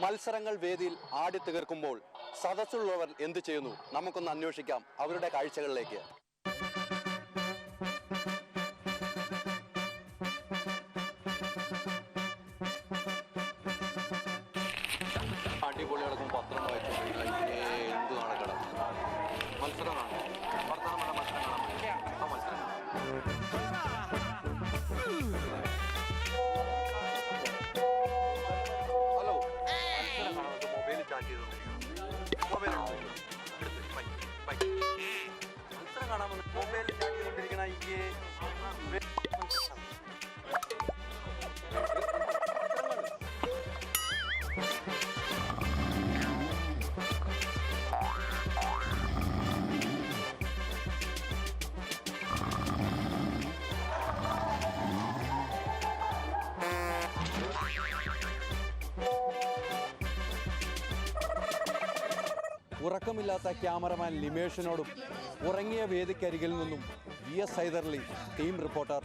മത്സരങ്ങൾ വേദിയിൽ ആടി തീർക്കുമ്പോൾ സദസ്സിലുള്ളവർ എന്തു ചെയ്യുന്നു? നമുക്കൊന്ന് അന്വേഷിക്കാം അവരുടെ കാഴ്ചകളിലേക്ക്. അടിപൊളി കിടക്കും പത്രം വായിച്ചിട്ടില്ല. എന്ത് നടക്കണം മത്സരം കാണാം. വർത്തമാനം മത്സരം കാണാൻ മത്സരം ഹലോ മത്സരം കാണാൻ മൊബൈലിൽ ചാർജ് ചെയ്തുകൊണ്ടിരിക്കണം. മത്സരം കാണാൻ മൊബൈലിൽ ചാർജ് ചെയ്തുകൊണ്ടിരിക്കണ ഉറക്കമില്ലാത്ത ക്യാമറമാൻ ലിമേഷിനോടും ഉറങ്ങിയ വേദിക്കരികിൽ നിന്നും VS ഹൈദർലി, ടീം റിപ്പോർട്ടർ.